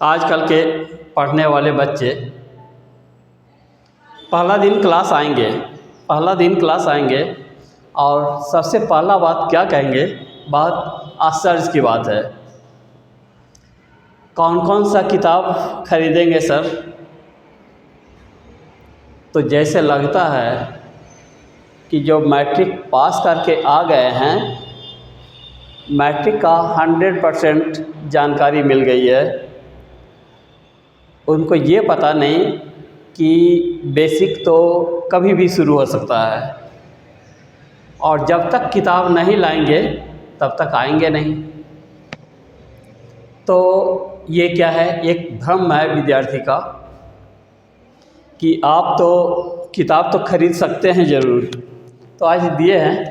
आजकल के पढ़ने वाले बच्चे पहला दिन क्लास आएंगे और सबसे पहला बात क्या कहेंगे, बहुत आश्चर्य की बात है। कौन कौन सा किताब खरीदेंगे सर? तो जैसे लगता है कि जो मैट्रिक पास करके आ गए हैं, मैट्रिक का 100% जानकारी मिल गई है, उनको ये पता नहीं कि बेसिक तो कभी भी शुरू हो सकता है और जब तक किताब नहीं लाएंगे तब तक आएंगे नहीं। तो ये क्या है, एक भ्रम है विद्यार्थी का कि आप तो किताब तो खरीद सकते हैं ज़रूर। तो आज दिए हैं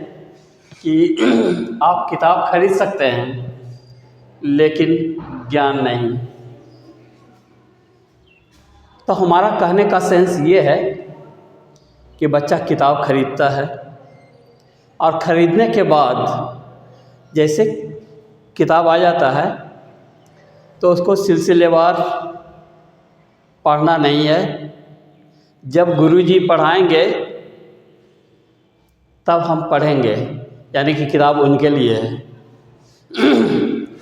कि आप किताब खरीद सकते हैं लेकिन ज्ञान नहीं। तो हमारा कहने का सेंस ये है कि बच्चा किताब खरीदता है और ख़रीदने के बाद जैसे किताब आ जाता है तो उसको सिलसिलेवार पढ़ना नहीं है। जब गुरुजी पढ़ाएंगे तब हम पढ़ेंगे, यानी कि किताब उनके लिए है।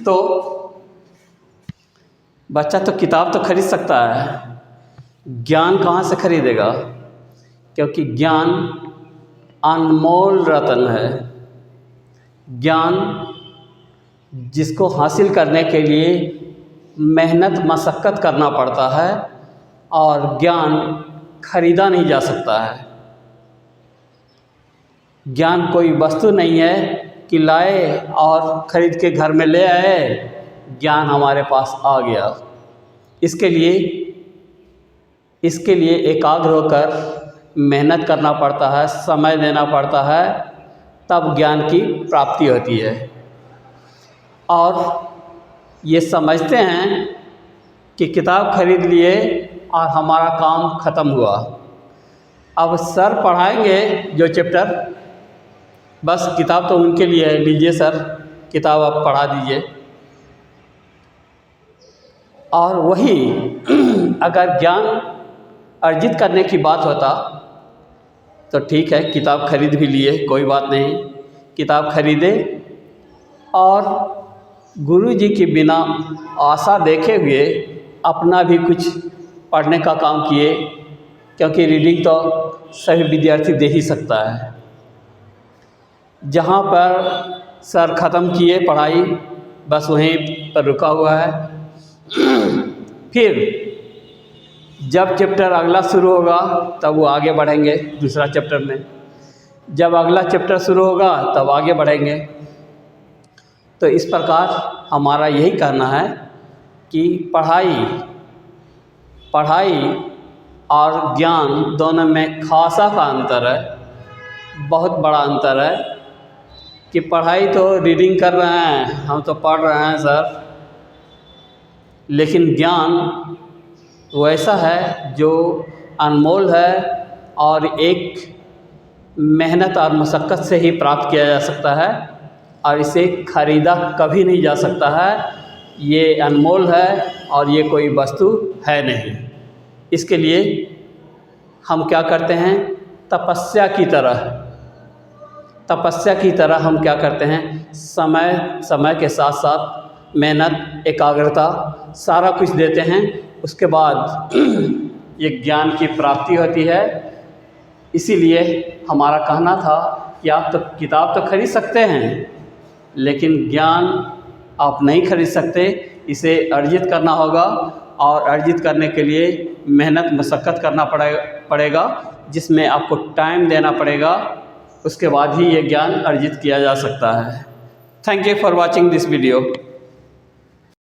तो बच्चा तो किताब तो खरीद सकता है, ज्ञान कहाँ से खरीदेगा? क्योंकि ज्ञान अनमोल रत्न है। ज्ञान जिसको हासिल करने के लिए मेहनत मशक्क़त करना पड़ता है और ज्ञान खरीदा नहीं जा सकता है। ज्ञान कोई वस्तु नहीं है कि लाए और ख़रीद के घर में ले आए, ज्ञान हमारे पास आ गया। इसके लिए एकाग्र होकर मेहनत करना पड़ता है, समय देना पड़ता है, तब ज्ञान की प्राप्ति होती है। और ये समझते हैं कि किताब खरीद लिए और हमारा काम ख़त्म हुआ। अब सर पढ़ाएंगे जो चैप्टर, बस किताब तो उनके लिए है, लीजिए सर किताब आप पढ़ा दीजिए। और वही अगर ज्ञान अर्जित करने की बात होता तो ठीक है, किताब खरीद भी लिए, कोई बात नहीं, किताब खरीदे और गुरुजी के बिना आशा देखे हुए अपना भी कुछ पढ़ने का काम किए, क्योंकि रीडिंग तो सभी विद्यार्थी दे ही सकता है। जहाँ पर सर ख़त्म किए पढ़ाई, बस वहीं पर रुका हुआ है। फिर जब चैप्टर अगला शुरू होगा तब वो आगे बढ़ेंगे दूसरा चैप्टर में, जब अगला चैप्टर शुरू होगा तब आगे बढ़ेंगे। तो इस प्रकार हमारा यही कहना है कि पढ़ाई और ज्ञान दोनों में खासा का अंतर है, बहुत बड़ा अंतर है। कि पढ़ाई तो रीडिंग कर रहे हैं, हम तो पढ़ रहे हैं सर, लेकिन ज्ञान वैसा है जो अनमोल है और एक मेहनत और मशक्क़त से ही प्राप्त किया जा सकता है और इसे ख़रीदा कभी नहीं जा सकता है। ये अनमोल है और ये कोई वस्तु है नहीं। इसके लिए हम क्या करते हैं, तपस्या की तरह हम क्या करते हैं, समय के साथ साथ मेहनत, एकाग्रता सारा कुछ देते हैं। उसके बाद ये ज्ञान की प्राप्ति होती है। इसीलिए हमारा कहना था कि आप तो किताब तो खरीद सकते हैं लेकिन ज्ञान आप नहीं खरीद सकते, इसे अर्जित करना होगा और अर्जित करने के लिए मेहनत मशक्क़त करना पड़ेगा, जिसमें आपको टाइम देना पड़ेगा। उसके बाद ही ये ज्ञान अर्जित किया जा सकता है। Thank you for watching this video.